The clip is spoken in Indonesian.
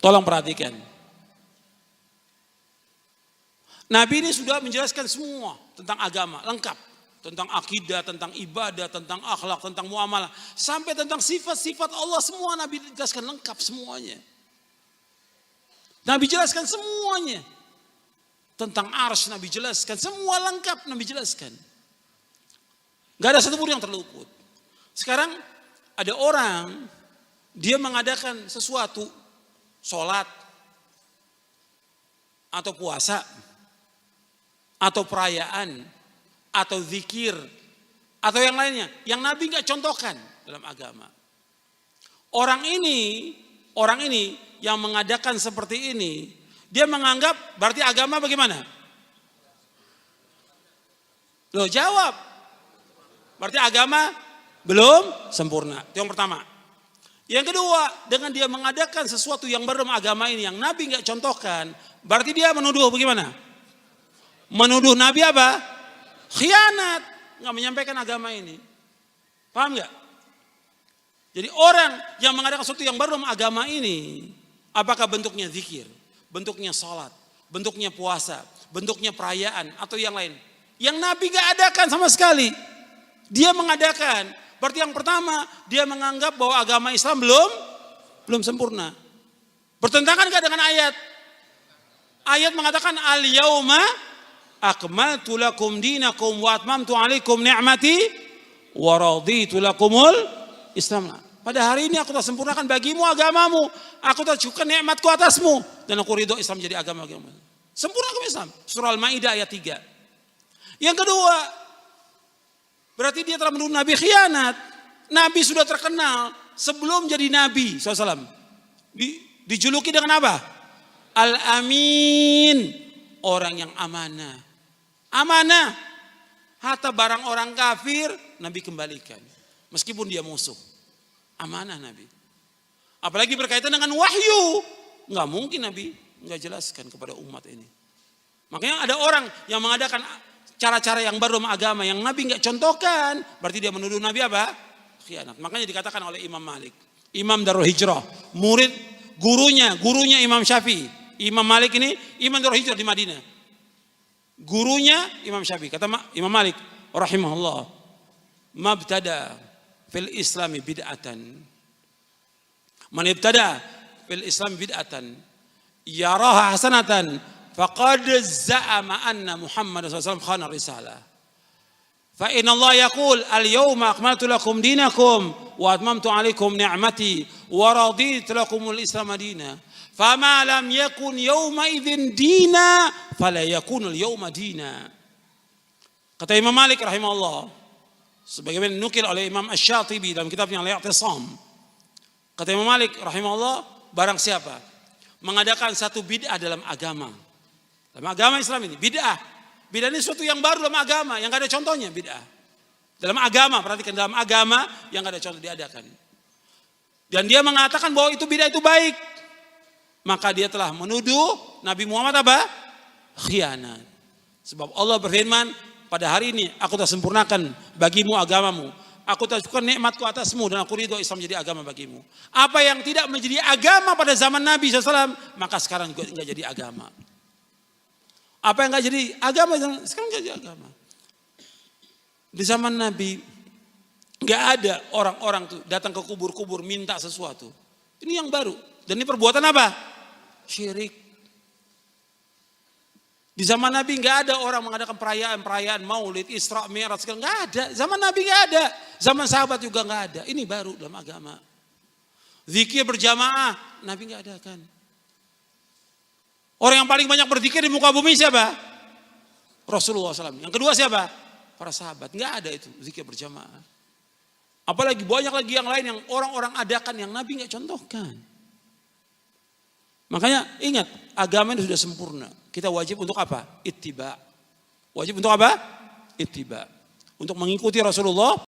Tolong perhatikan. Nabi ini sudah menjelaskan semua tentang agama, lengkap. Tentang akidah, tentang ibadah, tentang akhlak, tentang muamalah. Sampai tentang sifat-sifat Allah semua Nabi jelaskan lengkap semuanya. Nabi jelaskan semuanya. Tentang arsy Nabi jelaskan, semua lengkap Nabi jelaskan. Gak ada satupun yang terluput. Sekarang ada orang, dia mengadakan sesuatu, sholat, atau puasa, atau perayaan, atau zikir, atau yang lainnya, yang Nabi gak contohkan dalam agama. Orang ini yang mengadakan seperti ini, dia menganggap berarti agama bagaimana? Loh jawab. Berarti agama belum sempurna. Itu yang pertama. Yang kedua, dengan dia mengadakan sesuatu yang baru agama ini yang Nabi nggak contohkan, berarti dia menuduh bagaimana? Menuduh Nabi apa? Khianat, nggak menyampaikan agama ini. Paham nggak? Jadi orang yang mengadakan sesuatu yang baru agama ini, apakah bentuknya zikir, bentuknya salat, bentuknya puasa, bentuknya perayaan atau yang lain, yang Nabi nggak adakan sama sekali, dia mengadakan. Berarti yang pertama, dia menganggap bahwa agama Islam belum sempurna. Bertentangan nggak dengan ayat? Ayat mengatakan al-yauma akmaltu lakum dinakum wa atmamtu alaikum ni'mati wa raditu lakumul Islam. Pada hari ini aku telah sempurnakan bagimu agamamu, aku telah cukupkan nikmatku atasmu, dan aku ridho Islam jadi agama. Sempurna agama Islam. Surah Al-Maidah ayat 3. Yang kedua, berarti dia telah menuduh Nabi khianat. Nabi sudah terkenal sebelum jadi Nabi SAW. Dijuluki dengan apa? Al-Amin. Orang yang amanah. Amanah. Harta barang orang kafir, Nabi kembalikan. Meskipun dia musuh. Amanah Nabi. Apalagi berkaitan dengan wahyu. Nggak mungkin Nabi nggak jelaskan kepada umat ini. Makanya ada orang yang mengadakan cara-cara yang baru agama yang Nabi nggak contohkan, berarti dia menuduh Nabi apa? Khianat. Makanya dikatakan oleh Imam Malik, Imam Darul Hijrah, murid gurunya Imam Syafi'i. Imam Malik ini Imam Darul Hijrah di Madinah. Gurunya Imam Syafi'i. Kata Imam Malik rahimahullah, mabtada fil Islami bid'atan. Man ibtada fil Islam bid'atan yaraha hasanatan faqad za'ama anna Muhammad SAW khana risalah. Fa inna Allah yaqul al-yawma akmaltu lakum dinakum wa atmamtu alaikum ni'mati wa raditu lakumul Islam madina. Fama lam yakun yawma idzin dina fala yakunul yawma dina. Kata Imam Malik rahimahullah, sebagaimana nukil oleh Imam Asy-Syatibi dalam kitabnya Al-I'tisam. Kata Imam Malik rahimahullah, barang siapa mengadakan satu bid'ah dalam agama. Dalam agama Islam ini, bid'ah. Bid'ah ini sesuatu yang baru dalam agama, yang gak ada contohnya bid'ah. Dalam agama, perhatikan, dalam agama yang gak ada contoh diadakan. Dan dia mengatakan bahwa itu bid'ah itu baik. Maka dia telah menuduh Nabi Muhammad apa? Khianat. Sebab Allah berfirman, pada hari ini aku telah sempurnakan bagimu agamamu. Aku telah cukupkan nikmatku atasmu dan aku ridho Islam menjadi agama bagimu. Apa yang tidak menjadi agama pada zaman Nabi SAW, maka sekarang juga tidak jadi agama. Apa yang gak jadi agama, sekarang gak jadi agama. Di zaman Nabi, gak ada orang-orang tuh datang ke kubur-kubur minta sesuatu. Ini yang baru. Dan ini perbuatan apa? Syirik. Di zaman Nabi gak ada orang mengadakan perayaan maulid, Isra, Mi'raj, gak ada. Zaman Nabi gak ada. Zaman sahabat juga gak ada. Ini baru dalam agama. Zikir berjamaah, Nabi gak adakan. Orang yang paling banyak berzikir di muka bumi siapa? Rasulullah SAW. Yang kedua siapa? Para sahabat. Nggak ada itu zikir berjamaah. Apalagi banyak lagi yang lain yang orang-orang adakan yang Nabi nggak contohkan. Makanya ingat, agama ini sudah sempurna. Kita wajib untuk apa? Ittiba. Wajib untuk apa? Ittiba. Untuk mengikuti Rasulullah